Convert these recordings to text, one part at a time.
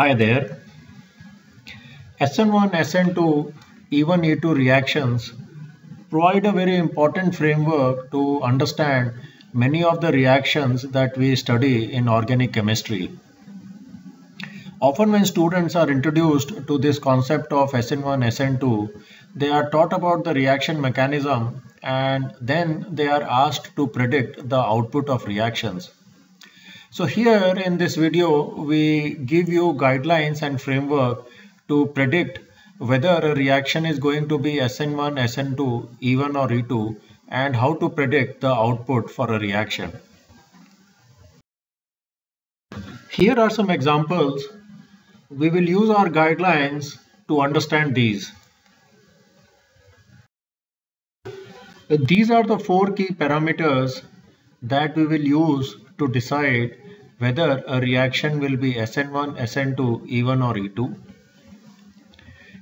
Hi there. SN1, SN2, even E2 reactions provide a very important framework to understand many of the reactions that we study in organic chemistry. Often when students are introduced to this concept of SN1, SN2, they are taught about the reaction mechanism and then they are asked to predict the output of reactions. So here in this video, we give you guidelines and framework to predict whether a reaction is going to be SN1, SN2, E1 or E2, and how to predict the output for a reaction. Here are some examples. We will use our guidelines to understand these. These are the four key parameters that we will use to decide whether a reaction will be SN1, SN2, E1 or E2.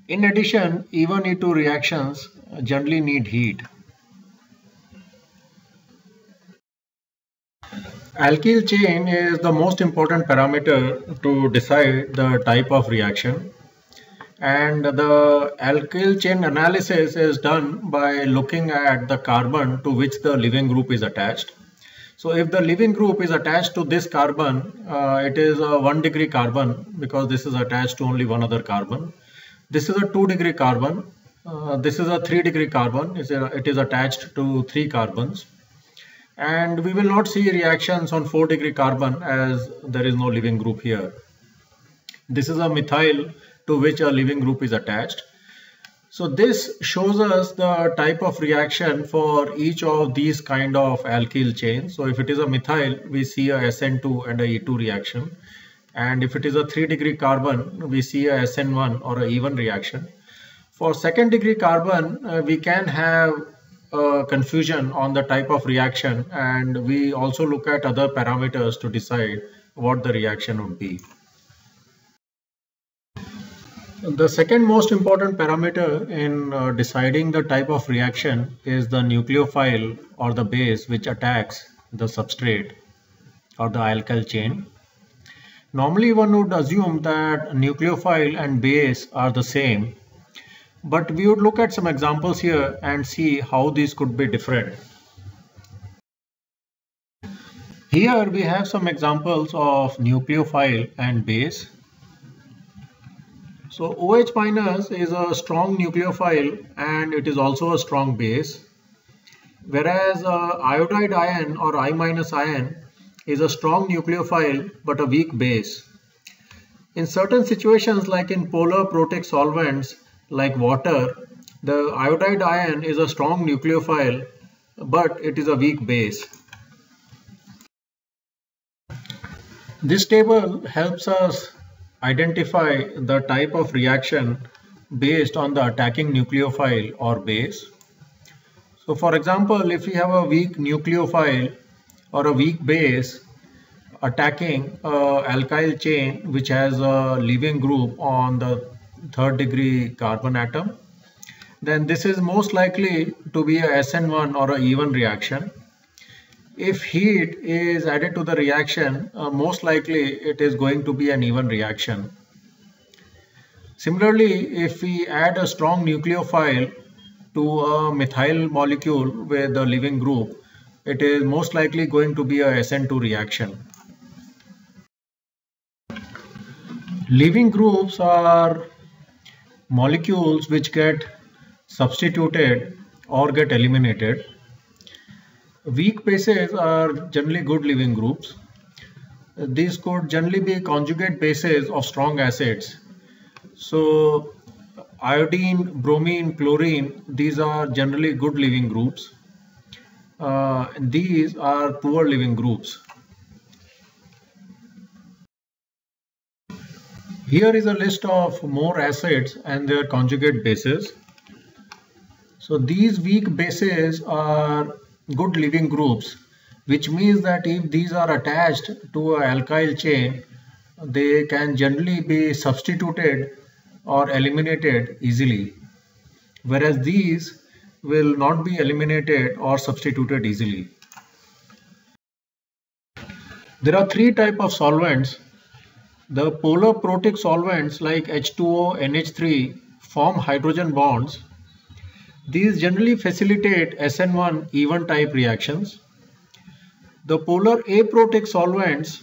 In addition, E1, E2 reactions generally need heat. Alkyl chain is the most important parameter to decide the type of reaction. And the alkyl chain analysis is done by looking at the carbon to which the leaving group is attached. So if the leaving group is attached to this carbon, it is a 1 degree carbon because this is attached to only one other carbon. This is a 2 degree carbon. This is a 3 degree carbon. It is attached to 3 carbons. And we will not see reactions on 4 degree carbon as there is no leaving group here. This is a methyl to which a leaving group is attached. So this shows us the type of reaction for each of these kind of alkyl chains. So if it is a methyl, we see a SN2 and a E2 reaction. And if it is a 3 degree carbon, we see a SN1 or a E1 reaction. For 2nd degree carbon, we can have confusion on the type of reaction, and we also look at other parameters to decide what the reaction would be. The second most important parameter in deciding the type of reaction is the nucleophile or the base which attacks the substrate or the alkyl chain. Normally one would assume that nucleophile and base are the same, but we would look at some examples here and see how these could be different. Here we have some examples of nucleophile and base. So OH minus is a strong nucleophile and it is also a strong base, whereas iodide ion or I minus ion is a strong nucleophile but a weak base. In certain situations like in polar protic solvents like water, the iodide ion is a strong nucleophile but it is a weak base. This table helps us identify the type of reaction based on the attacking nucleophile or base. So for example, if we have a weak nucleophile or a weak base attacking alkyl chain which has a leaving group on the 3rd degree carbon atom, then this is most likely to be a SN1 or a E1 reaction. If heat is added to the reaction, most likely it is going to be an E1 reaction. Similarly, if we add a strong nucleophile to a methyl molecule with a leaving group, it is most likely going to be a SN2 reaction. Leaving groups are molecules which get substituted or get eliminated. Weak bases are generally good leaving groups. These could generally be conjugate bases of strong acids. So iodine, bromine, chlorine, these are generally good leaving groups. These are poor leaving groups. Here is a list of more acids and their conjugate bases. So these weak bases are good leaving groups, which means that if these are attached to an alkyl chain, they can generally be substituted or eliminated easily, whereas these will not be eliminated or substituted easily. There are three types of solvents The polar protic solvents like H2O, NH3 form hydrogen bonds. These generally facilitate SN1 even type reactions. The polar aprotic solvents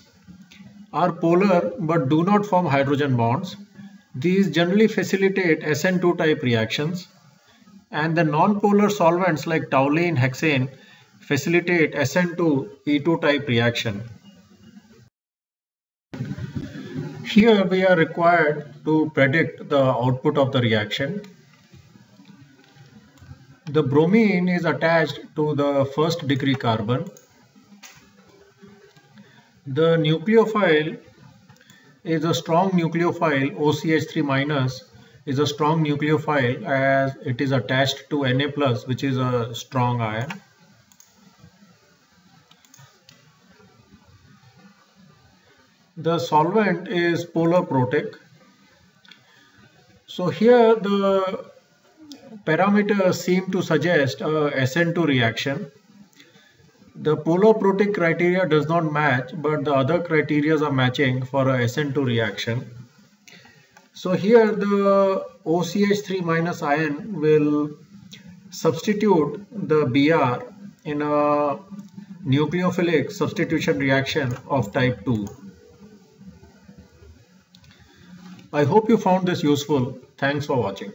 are polar but do not form hydrogen bonds. These generally facilitate SN2 type reactions. And the non-polar solvents like toluene, hexane facilitate SN2 E2 type reaction. Here we are required to predict the output of the reaction. The bromine is attached to the first degree carbon. The nucleophile is a strong nucleophile. OCH3- is a strong nucleophile as it is attached to Na+, which is a strong ion. The solvent is polar protic. So here the parameters seem to suggest a SN2 reaction. The polar protic criteria does not match, but the other criteria are matching for a SN2 reaction. So here the OCH3- ion will substitute the Br in a nucleophilic substitution reaction of type 2. I hope you found this useful. Thanks for watching.